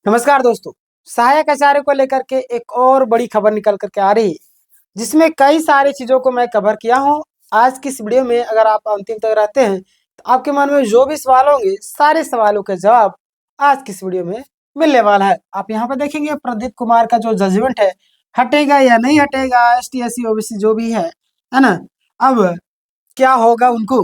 नमस्कार दोस्तों। सहायक आचार्य को लेकर के एक और बड़ी खबर निकल करके आ रही है, जिसमें कई सारी चीज़ों को मैं कवर किया हूँ। आज की इस वीडियो में अगर आप अंतिम तक रहते हैं, तो आपके मन में जो भी सवाल होंगे, सारे सवालों के जवाब आज की इस वीडियो में मिलने वाला है। आप यहाँ पे देखेंगे प्रदीप कुमार का जो जजमेंट है, हटेगा या नहीं हटेगा, एसटी, एससी, ओबीसी जो भी है ना? अब क्या होगा उनको?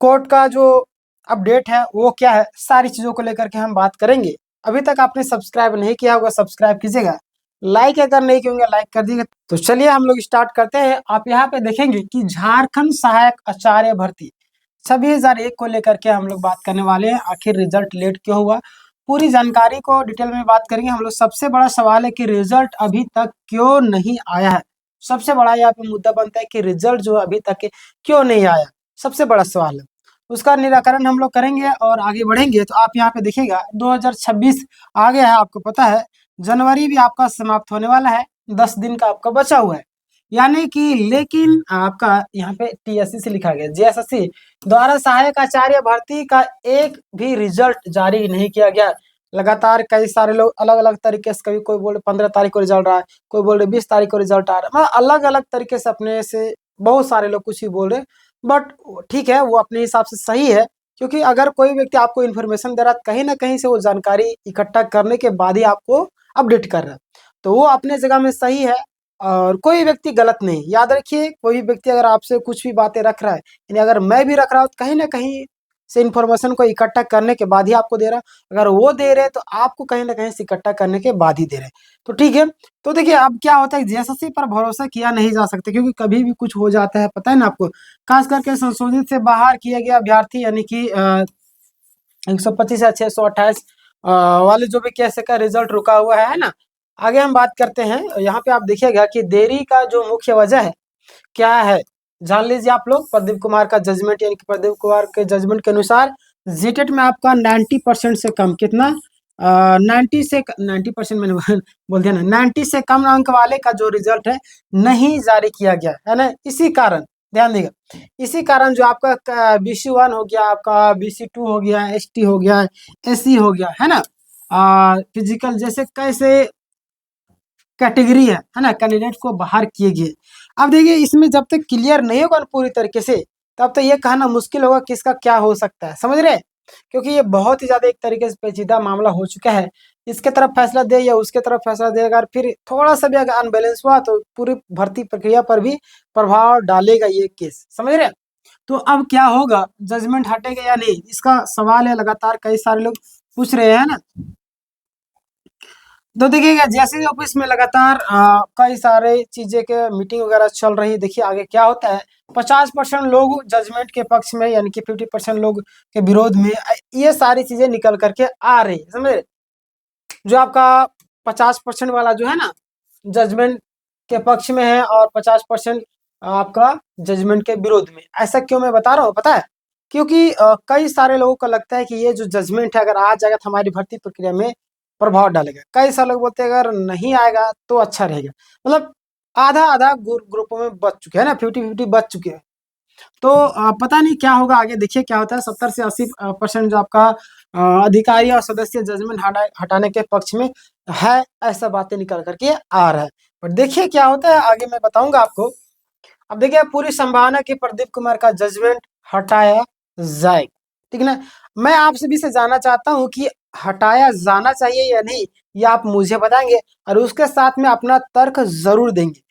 कोर्ट का जो अपडेट है वो क्या है, सारी चीज़ों को लेकर के हम बात करेंगे। अभी तक आपने सब्सक्राइब नहीं किया होगा, सब्सक्राइब कीजिएगा। लाइक अगर नहीं किए लाइक कर दीजिएगा। तो चलिए हम लोग स्टार्ट करते हैं। आप यहाँ पे देखेंगे कि झारखंड सहायक आचार्य भर्ती 26,001 को लेकर के हम लोग बात करने वाले हैं। आखिर रिजल्ट लेट क्यों हुआ, पूरी जानकारी को डिटेल में बात करेंगे हम लोग। सबसे बड़ा सवाल है कि रिजल्ट अभी तक क्यों नहीं आया है। सबसे बड़ा यहाँ पे मुद्दा बनता है कि रिजल्ट जो अभी तक क्यों नहीं आया, सबसे बड़ा सवाल है। उसका निराकरण हम लोग करेंगे और आगे बढ़ेंगे। तो आप यहाँ पे देखिएगा 2026 आ गया है, आपको पता है। जनवरी भी आपका समाप्त होने वाला है, 10 दिन का आपका बचा हुआ है, यानी कि लेकिन आपका यहाँ पे टीएससी से लिखा गया, जेएसएससी द्वारा सहायक आचार्य भर्ती का एक भी रिजल्ट जारी नहीं किया गया। लगातार कई सारे लोग अलग अलग तरीके से, कभी कोई बोल 15 तारीख को रिजल्ट रहा है, कोई बोल रहे 20 तारीख को रिजल्ट आ रहा है। मतलब अलग अलग तरीके से अपने से बहुत सारे लोग कुछ ही बोल रहे, बट ठीक है, वो अपने हिसाब से सही है। क्योंकि अगर कोई व्यक्ति आपको इन्फॉर्मेशन दे रहा है, कहीं ना कहीं से वो जानकारी इकट्ठा करने के बाद ही आपको अपडेट कर रहा है, तो वो अपने जगह में सही है और कोई व्यक्ति गलत नहीं। याद रखिए, कोई व्यक्ति अगर आपसे कुछ भी बातें रख रहा है, यानी अगर मैं भी रख रहा हूँ, तो कहीं ना कहीं से इन्फॉर्मेशन को इकट्ठा करने के बाद ही आपको दे रहा है। अगर वो दे रहे तो आपको कहीं ना कहीं से इकट्ठा करने के बाद ही दे रहे। तो ठीक है। तो देखिए अब क्या होता है, जेएसएससी पर भरोसा किया नहीं जा सकता, क्योंकि कभी भी कुछ हो जाता है, पता है ना आपको। खास करके संशोधित से बाहर किया गया अभ्यर्थी, यानी कि 125 या 628 वाले जो भी केस का रिजल्ट रुका हुआ है ना। आगे हम बात करते हैं। यहाँ पे आप देखिएगा कि देरी का जो मुख्य वजह है क्या है, जान लीजिए आप लोग। प्रदीप कुमार का जजमेंट, यानी कि प्रदीप कुमार के जजमेंट के अनुसार जीटेट में आपका 90% से कम, कितना 90% मैंने बोल दिया ना, 90 से कम अंक वाले का जो रिजल्ट है नहीं जारी किया गया है ना। इसी कारण ध्यान देगा, इसी कारण जो आपका BC1 हो गया, आपका BC2 हो गया, ST हो गया, SC हो गया, है ना। फिजिकल जैसे कैसे कैटेगरी है ना, कैंडिडेट को बाहर किए गए। अब देखिए, इसमें जब तक क्लियर नहीं होगा ना पूरी तरीके से, तब तक ये कहना मुश्किल होगा कि इसका क्या हो सकता है, समझ रहे हैं। क्योंकि ये बहुत ही ज्यादा एक तरीके से पेचीदा मामला हो चुका है। इसके तरफ फैसला दे या उसके तरफ फैसला दे, अगर फिर थोड़ा सा भी अगर अनबैलेंस हुआ तो पूरी भर्ती प्रक्रिया पर भी प्रभाव डालेगा ये केस, समझ रहे हैं। तो अब क्या होगा, जजमेंट हटेगा या नहीं, इसका सवाल है। लगातार कई सारे लोग पूछ रहे हैं ना। तो देखिएगा, जैसे ही ऑफिस में लगातार कई सारे चीजें के मीटिंग वगैरह चल रही है। देखिए आगे क्या होता है। 50% लोग जजमेंट के पक्ष में, यानी कि 50% लोग के विरोध में, ये सारी चीजें निकल करके आ रही है, समझे। जो आपका 50% वाला जो है ना, जजमेंट के पक्ष में है, और 50% आपका जजमेंट के विरोध में। ऐसा क्यों मैं बता रहा हूँ, पता है। क्योंकि कई सारे लोगों को लगता है कि ये जो जजमेंट है अगर आ जाएगा तो हमारी भर्ती प्रक्रिया में प्रभाव डालेगा। कई सारे लोग बोलते हैं अगर नहीं आएगा तो अच्छा रहेगा। मतलब आधा आधा ग्रुपों में बच चुके हैं ना, 50-50 बच चुके हैं। तो पता नहीं क्या होगा आगे, देखिए क्या होता है। 70 से 80% जो आपका अधिकारी और सदस्य जजमेंट हटाने के पक्ष में है, ऐसा बातें निकल करके आ रहा है। पर देखिए क्या होता है, आगे मैं बताऊंगा आपको। अब देखिए, पूरी संभावना कि प्रदीप कुमार का जजमेंट हटाया जाए, ठीक है ना। मैं आपसे भी से जानना चाहता हूं कि हटाया जाना चाहिए या नहीं, ये आप मुझे बताएंगे और उसके साथ में अपना तर्क जरूर देंगे।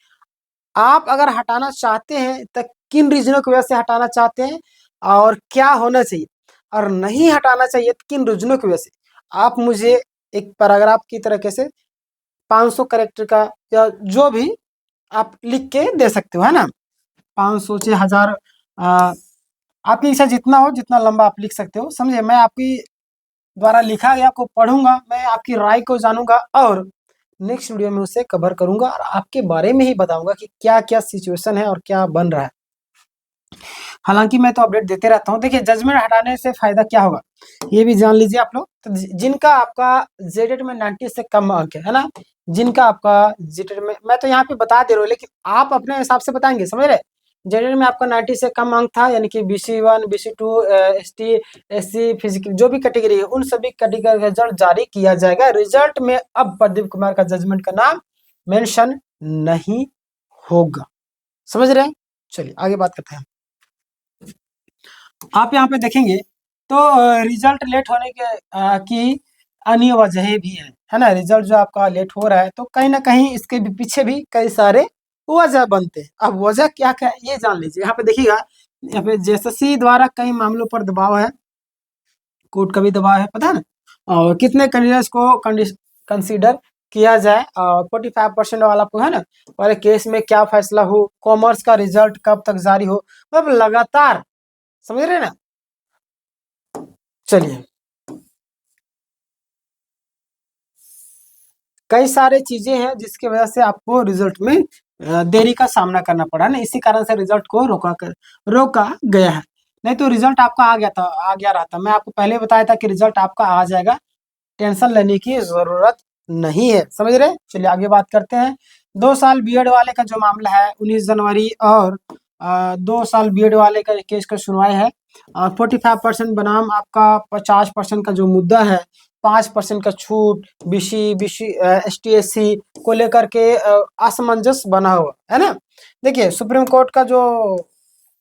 आप अगर हटाना चाहते हैं तो किन रीजनों की वजह से हटाना चाहते हैं और क्या होना चाहिए, और नहीं हटाना चाहिए तो किन रीजनों की वजह से। आप मुझे एक पैराग्राफ की तरीके से 500 कैरेक्टर का या जो भी आप लिख के दे सकते हो, है ना। 500 से 1000, आपकी इच्छा जितना हो, जितना लंबा आप लिख सकते हो, समझे। मैं आपकी द्वारा लिखा गया को पढ़ूंगा, मैं आपकी राय को जानूंगा और नेक्स्ट वीडियो में उसे कवर करूंगा और आपके बारे में ही बताऊंगा कि क्या क्या सिचुएशन है और क्या बन रहा है। हालांकि मैं तो अपडेट देते रहता हूँ। देखिए, जजमेंट हटाने से फायदा क्या होगा ये भी जान लीजिए आप लोग। तो जिनका आपका जेटेट में 90 से कम अंक है ना, जिनका आपका जेटेट में, मैं तो यहाँ पे बता दे रहा हूँ, लेकिन आप अपने हिसाब से बताएंगे, समझ रहे। जनरल में आपका 90 से कम अंक था, यानी कि BC1 BC2 ST SC physical जो भी कैटेगरी है उन सभी कैटेगरी का रिजल्ट जारी किया जाएगा। रिजल्ट में अब प्रदीप कुमार का जजमेंट का नाम मेंशन नहीं होगा, समझ रहे हैं। चलिए आगे बात करते हैं। आप यहाँ पे देखेंगे तो रिजल्ट लेट होने के की अन्य वजहें भी है ना। रिजल्ट जो आपका लेट हो रहा है तो कहीं ना कहीं इसके भी पीछे भी कई सारे वजह बनते हैं। अब वजह क्या क्या है ये जान लीजिए। यहाँ पे देखिएगा, यहाँ पे JSSC द्वारा कई मामलों पर दबाव है, कोर्ट का भी दबाव है, पता है ना। और कितने कैंडिडेट्स को कंसीडर किया जाए, और 45% वाला को है ना, और केस में क्या फैसला हो, कॉमर्स का रिजल्ट कब तक जारी हो, मतलब लगातार, समझ रहे हैं ना। चलिए, कई सारे चीजें हैं जिसकी वजह से आपको रिजल्ट में देरी का सामना करना पड़ा ना, इसी कारण से रिजल्ट को रोका गया है। नहीं तो रिजल्ट आपका आ गया रहता। मैं आपको पहले बताया था कि रिजल्ट आपका आ जाएगा, टेंशन लेने की जरूरत नहीं है, समझ रहे। चलिए आगे बात करते हैं। 2 साल बीएड वाले का जो मामला है 19 जनवरी, और 2 साल बीएड वाले का केस का सुनवाई है। 45% बनाम आपका 50% का जो मुद्दा है, 5% का छूट BC ST SC को लेकर के असमंजस बना हुआ है ना। देखिए सुप्रीम कोर्ट का जो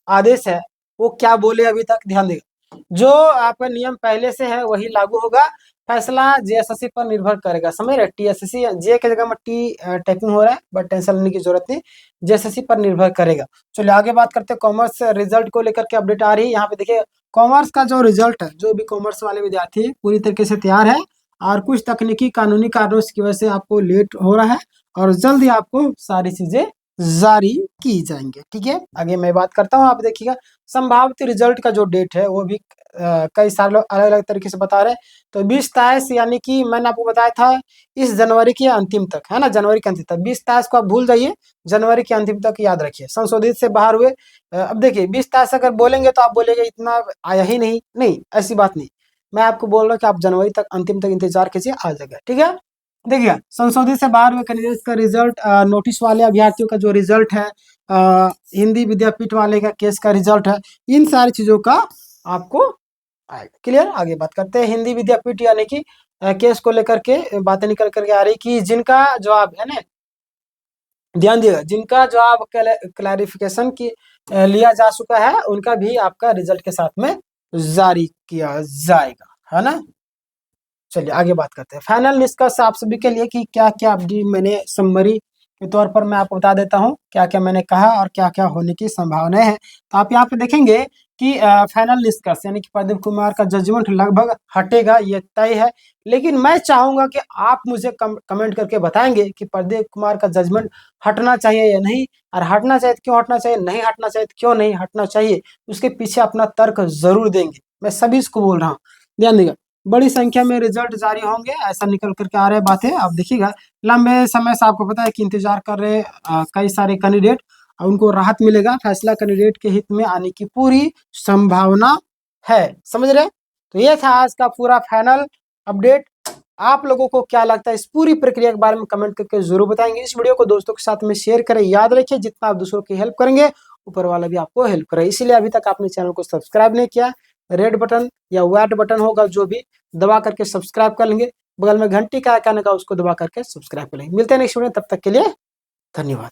आदेश है वो क्या बोले अभी तक, ध्यान देगा। जो आपका नियम पहले से है वही लागू होगा, फैसला JSSC पर निर्भर करेगा, समझ रहे। TSSC जे की जगह में T टाइपिंग हो रहा है, बट टेंशन लेने की जरूरत नहीं, JSSC पर निर्भर करेगा। चलिए आगे बात करते हैं। कॉमर्स रिजल्ट को लेकर के अपडेट आ रही है। यहाँ पे देखिए कॉमर्स का जो रिजल्ट है, जो भी कॉमर्स वाले विद्यार्थी पूरी तरीके से तैयार है, और कुछ तकनीकी कानूनी कारणों की वजह से आपको लेट हो रहा है, और जल्दी आपको सारी चीजें जारी की जाएंगे, ठीक है। आगे मैं बात करता हूँ। आप देखिएगा संभावित रिजल्ट का जो डेट है वो भी कई सारे लोग अलग अलग तरीके से बता रहे हैं। तो 20/23, यानी कि मैंने आपको बताया था इस जनवरी के अंतिम तक, है ना, जनवरी के अंतिम तक। 20/23 को आप भूल जाइए, जनवरी के अंतिम तक याद रखिए। संशोधित से बाहर हुए, अब देखिए 20/23 अगर बोलेंगे तो आप बोलेंगे इतना आया ही नहीं, नहीं ऐसी बात नहीं। मैं आपको बोल रहा हूँ कि आप जनवरी तक अंतिम तक इंतजार कीजिए, आ जाएगा, ठीक है। देखिए संशोधित से बाहर हुए कैंडिडेट्स का रिजल्ट, नोटिस वाले अभ्यर्थियों का जो रिजल्ट है, हिंदी विद्यापीठ वाले का केस का रिजल्ट है, इन सारी चीजों का आपको आएगा। क्लियर। आगे बात करते हैं। हिंदी विद्यापीठ यानी कि केस को लेकर के बातें निकल करके आ रही कि जिनका जवाब है ना, ध्यान दिएगा, जिनका जवाब क्लैरिफिकेशन की लिया जा चुका है उनका भी आपका रिजल्ट के साथ में जारी किया जाएगा, है ना। चलिए आगे बात करते हैं। फाइनल निष्कर्ष आप सभी के लिए कि क्या क्या अभी मैंने समरी के तौर पर मैं आपको बता देता हूँ क्या क्या मैंने कहा और क्या क्या होने की संभावनाएं हैं। तो आप यहाँ पे देखेंगे कि फाइनल निष्कर्ष यानी कि प्रदीप कुमार का जजमेंट लगभग हटेगा, ये तय है। लेकिन मैं चाहूंगा कि आप मुझे कमेंट करके बताएंगे कि प्रदीप कुमार का जजमेंट हटना चाहिए या नहीं, और हटना चाहिए तो क्यों हटना चाहिए, नहीं हटना चाहिए तो क्यों नहीं हटना चाहिए, उसके पीछे अपना तर्क जरूर देंगे। मैं सभी इसको बोल रहा हूँ, ध्यान देगा। बड़ी संख्या में रिजल्ट जारी होंगे ऐसा निकल करके आ रहे बातें, आप देखिएगा। लंबे समय से आपको पता है कि इंतजार कर रहे कई सारे कैंडिडेट, उनको राहत मिलेगा, फैसला कैंडिडेट के हित में आने की पूरी संभावना है, समझ रहे। तो ये था आज का पूरा फाइनल अपडेट। आप लोगों को क्या लगता है इस पूरी प्रक्रिया के बारे में कमेंट करके जरूर बताएंगे। इस वीडियो को दोस्तों के साथ में शेयर करें। याद रखिए जितना आप दूसरों की हेल्प करेंगे ऊपर वाला भी आपको हेल्प करे। इसीलिए अभी तक आपने चैनल को सब्सक्राइब नहीं किया, रेड बटन या व्हाइट बटन होगा जो भी, दबा करके सब्सक्राइब कर लेंगे। बगल में घंटी का आइकन का उसको दबा करके सब्सक्राइब कर लेंगे। मिलते हैं नेक्स्ट वीडियो, तब तक के लिए धन्यवाद।